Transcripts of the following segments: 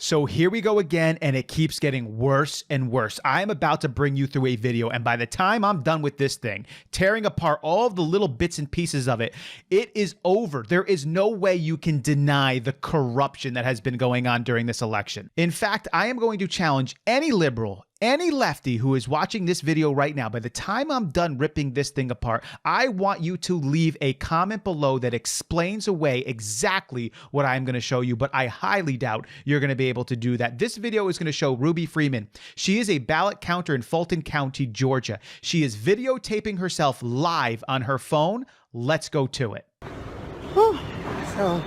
So here we go again, and it keeps getting worse and worse. I am about to bring you through a video, and by the time I'm done with this thing, tearing apart all of the little bits and pieces of it, it is over. There is no way you can deny the corruption that has been going on during this election. In fact, I am going to challenge any liberal, any lefty who is watching this video right now, by the time I'm done ripping this thing apart, I want you to leave a comment below that explains away exactly what I'm going to show you, but I highly doubt you're going to be able to do that. This video is going to show Ruby Freeman. She is a ballot counter in Fulton County, Georgia. She is videotaping herself live on her phone. Let's go to it. Oh, so,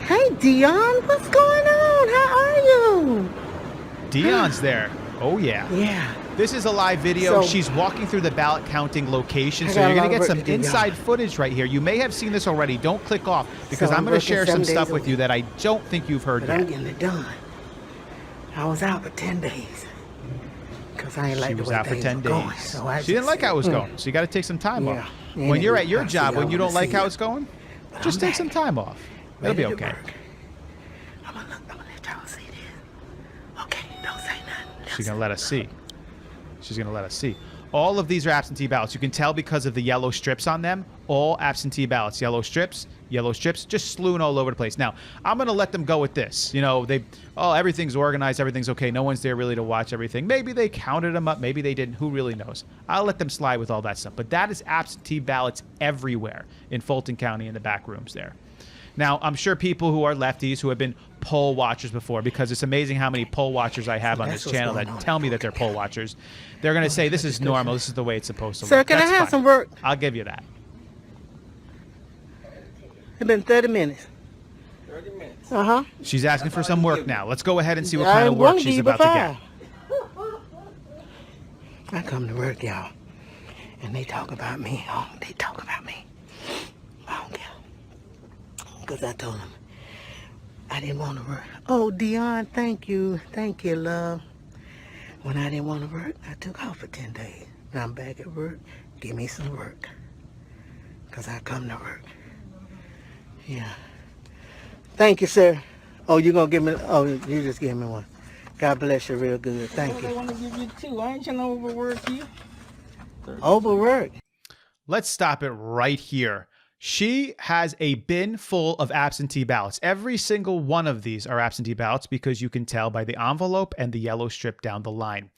hey Dion, what's going on? How are you? Dion's there. Oh, yeah. Yeah. This is a live video. So, she's walking through the ballot counting location, so you're going to get some inside footage right here. You may have seen this already. Don't click off, because I'm going to share some stuff with you that I don't think you've heard yet. I'm getting it done. I was out for 10 days. Because I ain't like the way things were going. So she didn't like how it was going, so you got to take some time off. When you're at your job, when you don't like how it's going, just take some time off. It'll be okay. I'm going to let y'all see this. Okay, don't say nothing. She's going to let us see. She's going to let us see. All of these are absentee ballots. You can tell because of the yellow strips on them. All absentee ballots. Yellow strips, just slewing all over the place. Now, I'm going to let them go with this. You know, everything's organized, everything's okay. No one's there really to watch everything. Maybe they counted them up, maybe they didn't. Who really knows? I'll let them slide with all that stuff. But that is absentee ballots everywhere in Fulton County in the back rooms there. Now, I'm sure people who are lefties who have been poll watchers before, because it's amazing how many poll watchers I have on this channel that tell me that they're poll watchers. They're going to say, this is normal. This is the way it's supposed to look. Sir, can I have some work? I'll give you that. It's been 30 minutes. 30 minutes. Uh-huh. She's asking for some work now. Let's go ahead and see what kind of work she's about to get. I come to work, y'all, and they talk about me. Oh, they talk about me. I don't care. Because I told them I didn't want to work. Oh, Dion, thank you. Thank you, love. When I didn't want to work, I took off for 10 days. Now I'm back at work. Give me some work. Because I come to work. Yeah. Thank you, sir. Oh, you're going to give me... Oh, you just gave me one. God bless you real good. Thank you. I want to give you two. I ain't trying to overwork you. Overwork? Let's stop it right here. She has a bin full of absentee ballots. Every single one of these are absentee ballots because you can tell by the envelope and the yellow strip down the line.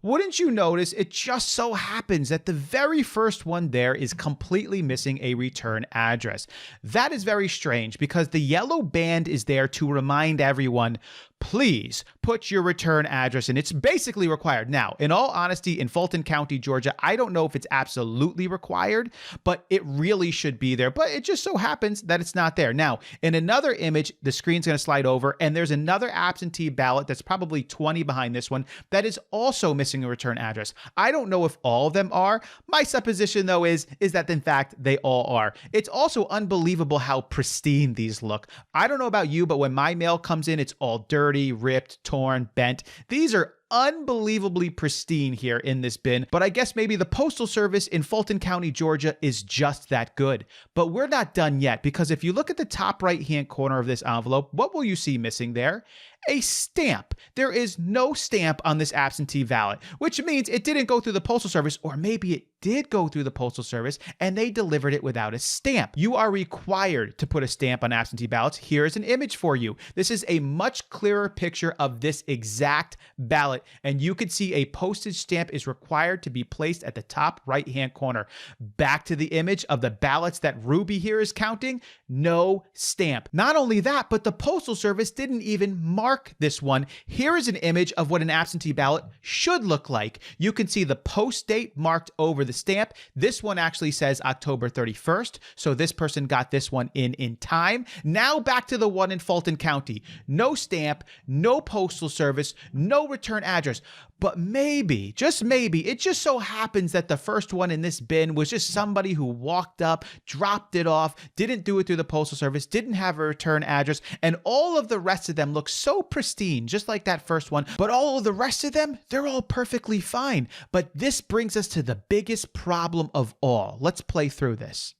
Wouldn't you notice it just so happens that the very first one there is completely missing a return address? That is very strange because the yellow band is there to remind everyone, please put your return address in. It's basically required. Now, in all honesty, in Fulton County, Georgia, I don't know if it's absolutely required, but it really should be there. But it just so happens that it's not there. Now, in another image, the screen's going to slide over, and there's another absentee ballot that's probably 20 behind this one that is also missing a return address. I don't know if all of them are. My supposition, though, is that, in fact, they all are. It's also unbelievable how pristine these look. I don't know about you, but when my mail comes in, it's all dirty, ripped, torn, bent. These are unbelievably pristine here in this bin, but I guess maybe the Postal Service in Fulton County, Georgia is just that good. But we're not done yet, because if you look at the top right-hand corner of this envelope, what will you see missing there? A stamp. There is no stamp on this absentee ballot, which means it didn't go through the Postal Service, or maybe it did go through the Postal Service and they delivered it without a stamp. You are required to put a stamp on absentee ballots. Here's an image for you. This is a much clearer picture of this exact ballot, and you can see a postage stamp is required to be placed at the top right-hand corner. Back to the image of the ballots that Ruby here is counting, no stamp. Not only that, but the Postal Service didn't even mark this one. Here is an image of what an absentee ballot should look like. You can see the post date marked over the stamp. This one actually says October 31st, so this person got this one in time. Now back to the one in Fulton County. No stamp, no Postal Service, no return address. But maybe, just maybe, it just so happens that the first one in this bin was just somebody who walked up, dropped it off, didn't do it through the Postal Service, didn't have a return address, and all of the rest of them look so pristine, just like that first one. But all of the rest of them, they're all perfectly fine. But this brings us to the biggest problem of all. Let's play through this.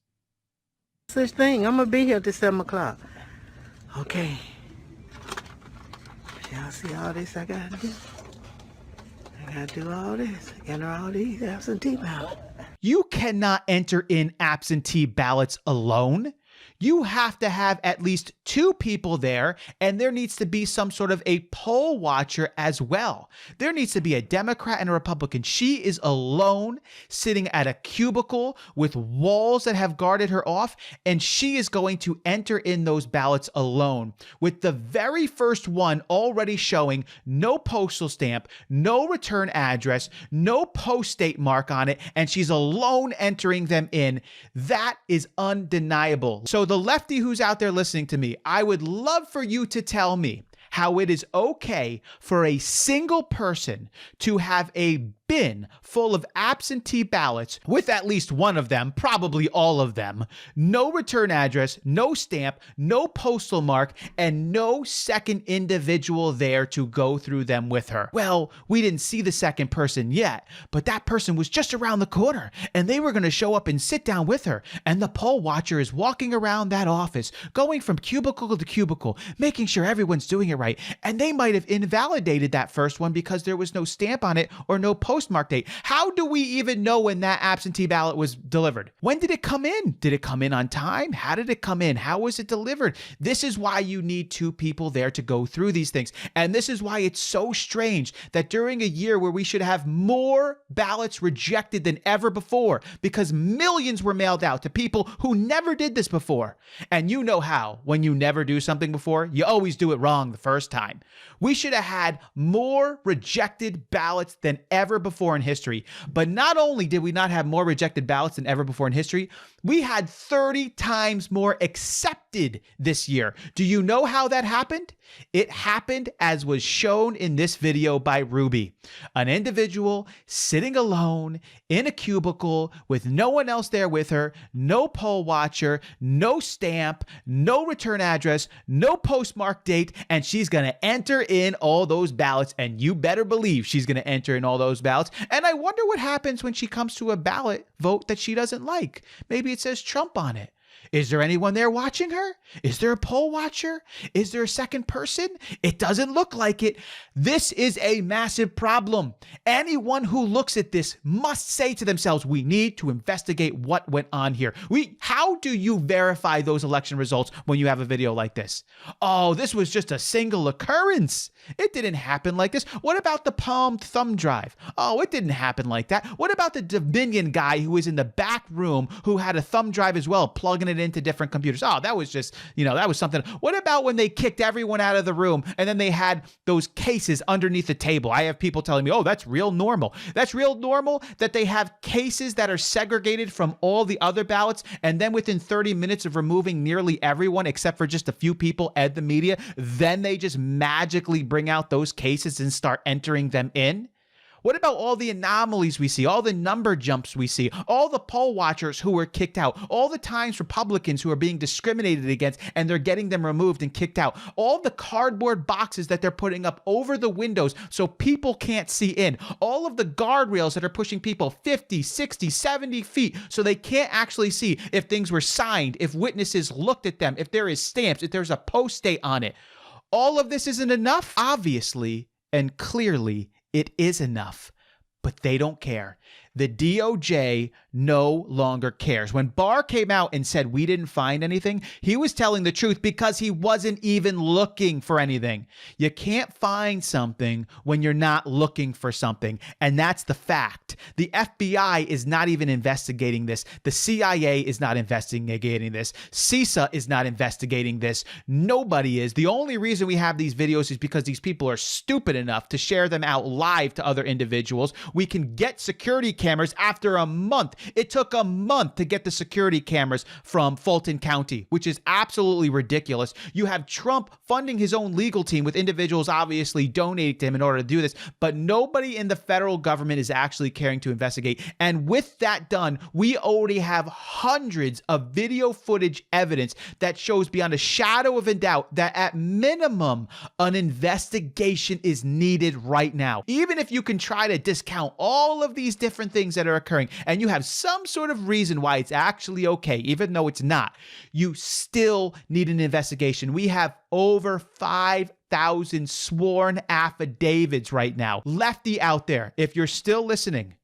Such thing. I'm going to be here till 7 o'clock. Okay. Y'all see all this I gotta do? I gotta do all this. Enter all these absentee ballots. You cannot enter in absentee ballots alone. You have to have at least 2 people there, and there needs to be some sort of a poll watcher as well. There needs to be a Democrat and a Republican. She is alone, sitting at a cubicle with walls that have guarded her off, and she is going to enter in those ballots alone, with the very first one already showing no postal stamp, no return address, no post date mark on it, and she's alone entering them in. That is undeniable. So the lefty who's out there listening to me, I would love for you to tell me how it is okay for a single person to have a bin full of absentee ballots with at least one of them, probably all of them, no return address, no stamp, no postal mark, and no second individual there to go through them with her. Well, we didn't see the second person yet, but that person was just around the corner, and they were going to show up and sit down with her, and the poll watcher is walking around that office, going from cubicle to cubicle, making sure everyone's doing it right, and they might have invalidated that first one because there was no stamp on it or no postmark date. How do we even know when that absentee ballot was delivered? When did it come in? Did it come in on time? How did it come in? How was it delivered? This is why you need 2 people there to go through these things. And this is why it's so strange that during a year where we should have more ballots rejected than ever before, because millions were mailed out to people who never did this before. And you know how, when you never do something before, you always do it wrong the first time. We should have had more rejected ballots than ever before in history. But not only did we not have more rejected ballots than ever before in history, we had 30 times more accepted this year. Do you know how that happened? It happened as was shown in this video by Ruby. An individual sitting alone in a cubicle with no one else there with her, no poll watcher, no stamp, no return address, no postmark date, and she's going to enter in all those ballots, and you better believe she's going to enter in all those ballots. And I wonder what happens when she comes to a ballot vote that she doesn't like. Maybe it says Trump on it. Is there anyone there watching her? Is there a poll watcher? Is there a second person? It doesn't look like it. This is a massive problem. Anyone who looks at this must say to themselves, we need to investigate what went on here. How do you verify those election results when you have a video like this? Oh, this was just a single occurrence. It didn't happen like this. What about the palm thumb drive? Oh, it didn't happen like that. What about the Dominion guy who was in the back room who had a thumb drive as well, plugging it into different computers? Oh, that was just, that was something. What about when they kicked everyone out of the room and then they had those cases underneath the table? I have people telling me, oh, that's real normal. That's real normal that they have cases that are segregated from all the other ballots, and then within 30 minutes of removing nearly everyone except for just a few people and the media, then they just magically bring out those cases and start entering them in? What about all the anomalies we see, all the number jumps we see, all the poll watchers who were kicked out, all the times Republicans who are being discriminated against and they're getting them removed and kicked out, all the cardboard boxes that they're putting up over the windows so people can't see in, all of the guardrails that are pushing people 50, 60, 70 feet so they can't actually see if things were signed, if witnesses looked at them, if there is stamps, if there's a post date on it. All of this isn't enough? Obviously and clearly, it is enough, but they don't care. The DOJ no longer cares. When Barr came out and said we didn't find anything, he was telling the truth because he wasn't even looking for anything. You can't find something when you're not looking for something, and that's the fact. The FBI is not even investigating this. The CIA is not investigating this. CISA is not investigating this. Nobody is. The only reason we have these videos is because these people are stupid enough to share them out live to other individuals. We can get security cameras after a month. It took a month to get the security cameras from Fulton County, which is absolutely ridiculous. You have Trump funding his own legal team with individuals obviously donating to him in order to do this, but nobody in the federal government is actually caring to investigate. And with that done, we already have hundreds of video footage evidence that shows beyond a shadow of a doubt that at minimum, an investigation is needed right now. Even if you can try to discount all of these different things that are occurring, and you have some sort of reason why it's actually okay, even though it's not, you still need an investigation. We have over 5,000 sworn affidavits right now. Lefty out there, if you're still listening,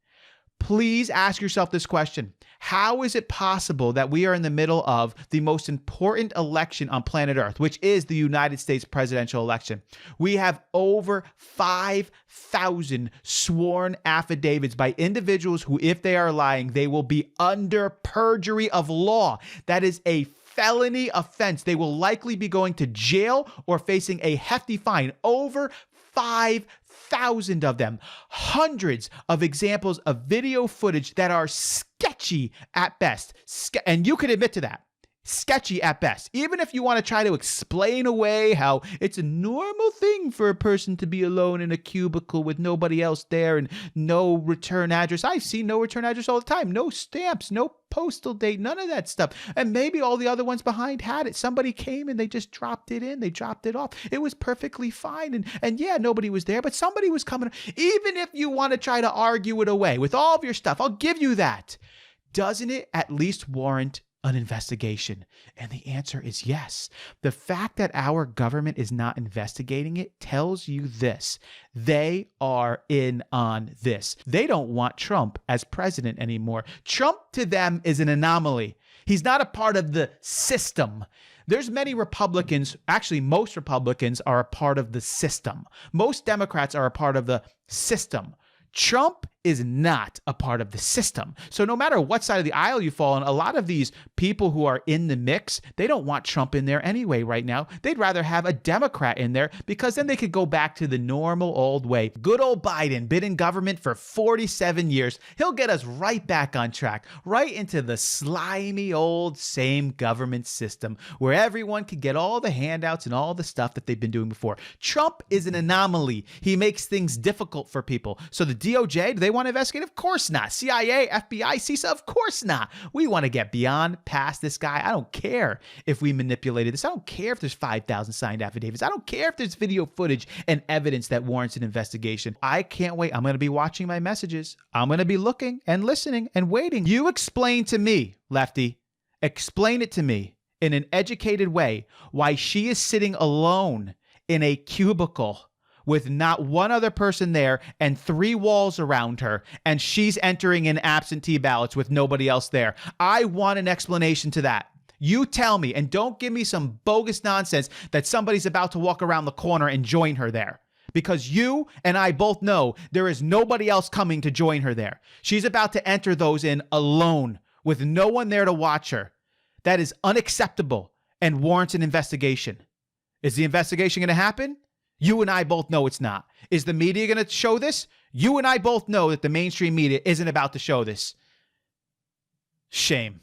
please ask yourself this question. How is it possible that we are in the middle of the most important election on planet Earth, which is the United States presidential election? We have over 5,000 sworn affidavits by individuals who, if they are lying, they will be under perjury of law. That is a felony offense. They will likely be going to jail or facing a hefty fine. Over 5,000 of them. Hundreds of examples of video footage that are sketchy at best. And you can admit to that. Sketchy at best. Even if you want to try to explain away how it's a normal thing for a person to be alone in a cubicle with nobody else there and no return address. I've seen no return address all the time. No stamps, no postal date, none of that stuff. And maybe all the other ones behind had it. Somebody came and they just dropped it in. They dropped it off. It was perfectly fine. And yeah, nobody was there, but somebody was coming. Even if you want to try to argue it away with all of your stuff, I'll give you that. Doesn't it at least warrant an investigation? And the answer is yes. The fact that our government is not investigating it tells you this. They are in on this. They don't want Trump as president anymore. Trump to them is an anomaly. He's not a part of the system. There's many Republicans, actually most Republicans are a part of the system. Most Democrats are a part of the system. Trump is not a part of the system. So no matter what side of the aisle you fall on, a lot of these people who are in the mix, they don't want Trump in there anyway right now. They'd rather have a Democrat in there because then they could go back to the normal old way. Good old Biden, been in government for 47 years. He'll get us right back on track, right into the slimy old same government system where everyone can get all the handouts and all the stuff that they've been doing before. Trump is an anomaly. He makes things difficult for people. So the DOJ, do they want to investigate? Of course not. CIA, FBI, CISA, of course not. We want to get beyond past this guy. I don't care if we manipulated this. I don't care if there's 5,000 signed affidavits. I don't care if there's video footage and evidence that warrants an investigation. I can't wait. I'm going to be watching my messages. I'm going to be looking and listening and waiting. You explain to me, Lefty, explain it to me in an educated way why she is sitting alone in a cubicle with not one other person there and 3 walls around her, and she's entering in absentee ballots with nobody else there. I want an explanation to that. You tell me, and don't give me some bogus nonsense that somebody's about to walk around the corner and join her there. Because you and I both know there is nobody else coming to join her there. She's about to enter those in alone with no one there to watch her. That is unacceptable and warrants an investigation. Is the investigation going to happen? You and I both know it's not. Is the media going to show this? You and I both know that the mainstream media isn't about to show this. Shame.